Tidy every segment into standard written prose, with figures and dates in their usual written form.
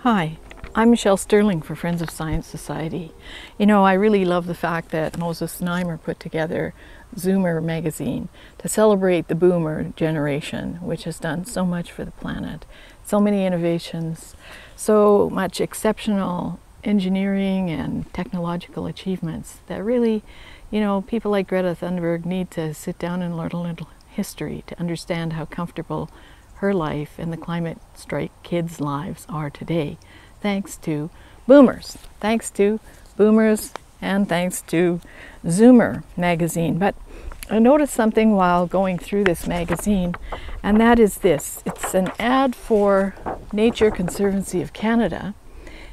Hi, I'm Michelle Sterling for Friends of Science Society. You know, I really love the fact that Moses Znaimer put together Zoomer magazine to celebrate the boomer generation, which has done so much for the planet. So many innovations, so much exceptional engineering and technological achievements that really, you know, people like Greta Thunberg need to sit down and learn a little history to understand how comfortable her life and the climate strike kids' lives are today, thanks to boomers. Thanks to boomers and thanks to Zoomer magazine. But I noticed something while going through this magazine, and that is this. It's an ad for Nature Conservancy of Canada,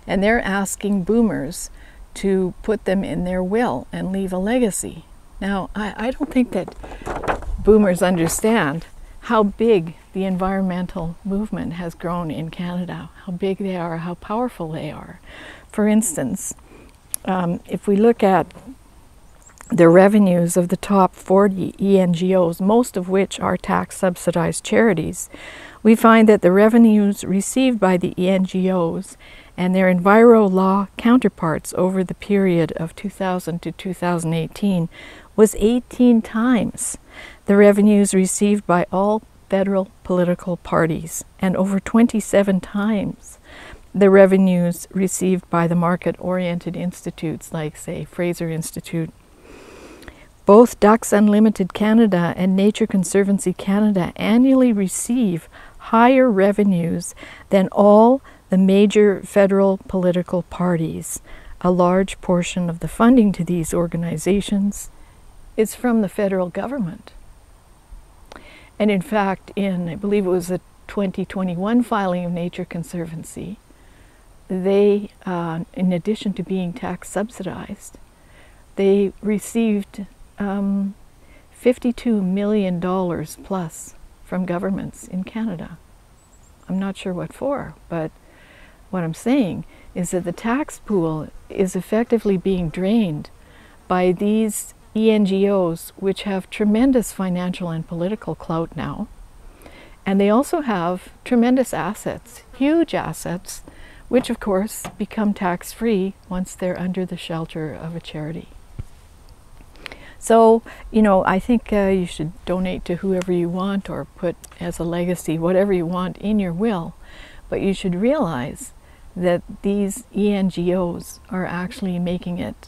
and they're asking boomers to put them in their will and leave a legacy. Now, I don't think that boomers understand how big the environmental movement has grown in Canada, how big they are, how powerful they are. For instance, if we look at the revenues of the top 40 ENGOs, most of which are tax-subsidized charities, we find that the revenues received by the ENGOs and their enviro law counterparts over the period of 2000 to 2018 was 18 times the revenues received by all federal political parties, and over 27 times the revenues received by the market-oriented institutes like, say, Fraser Institute. Both Ducks Unlimited Canada and Nature Conservancy Canada annually receive higher revenues than all the major federal political parties. A large portion of the funding to these organizations is from the federal government. And in fact, I believe it was a 2021 filing of Nature Conservancy, they, in addition to being tax subsidized, they received $52 million plus from governments in Canada. I'm not sure what for, but what I'm saying is that the tax pool is effectively being drained by these ENGOs, which have tremendous financial and political clout now. And they also have tremendous assets, huge assets, which of course become tax-free once they're under the shelter of a charity. So, you know, I think you should donate to whoever you want or put as a legacy whatever you want in your will. But you should realize that these ENGOs are actually making it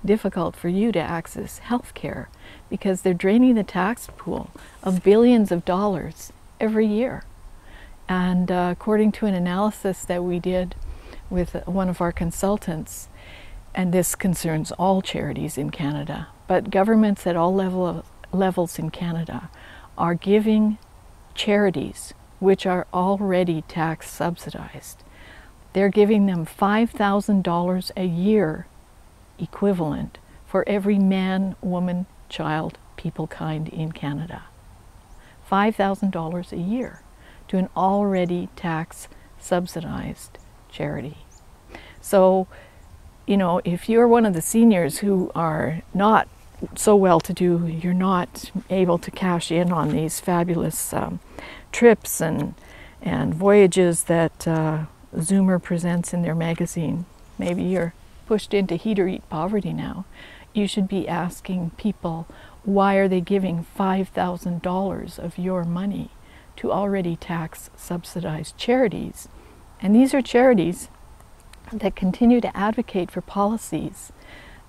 difficult for you to access health care because they're draining the tax pool of billions of dollars every year. And according to an analysis that we did with one of our consultants, and this concerns all charities in Canada, but governments at all levels in Canada are giving charities which are already tax subsidized. They're giving them $5,000 a year equivalent for every man, woman, child, people kind in Canada. $5,000 a year to an already tax subsidized charity. So, you know, if you're one of the seniors who are not so well-to-do, you're not able to cash in on these fabulous trips and voyages that Zoomer presents in their magazine. Maybe you're pushed into heat or eat poverty now. You should be asking people, why are they giving $5,000 of your money to already tax subsidized charities? And these are charities that continue to advocate for policies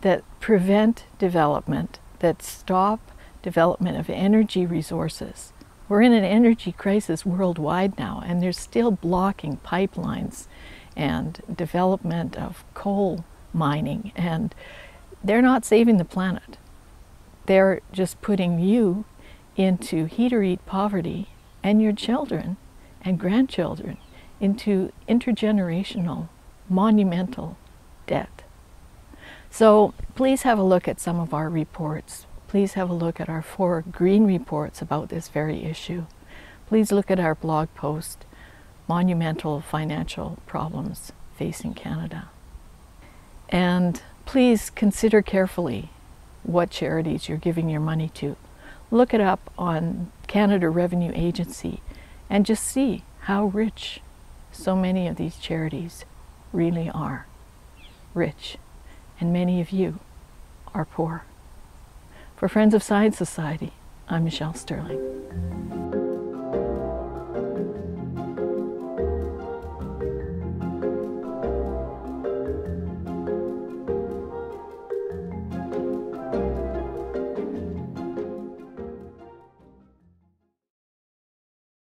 that prevent development, that stop development of energy resources. We're in an energy crisis worldwide now, and they're still blocking pipelines and development of coal mining, and they're not saving the planet. They're just putting you into heat or eat poverty, and your children and grandchildren into intergenerational, monumental debt. So please have a look at some of our reports. Please have a look at our 4 green reports about this very issue. Please look at our blog post, Monumental Financial Problems Facing Canada. And please consider carefully what charities you're giving your money to. Look it up on Canada Revenue Agency and just see how rich so many of these charities really are rich, and many of you are poor. For Friends of Science Society, I'm Michelle Sterling.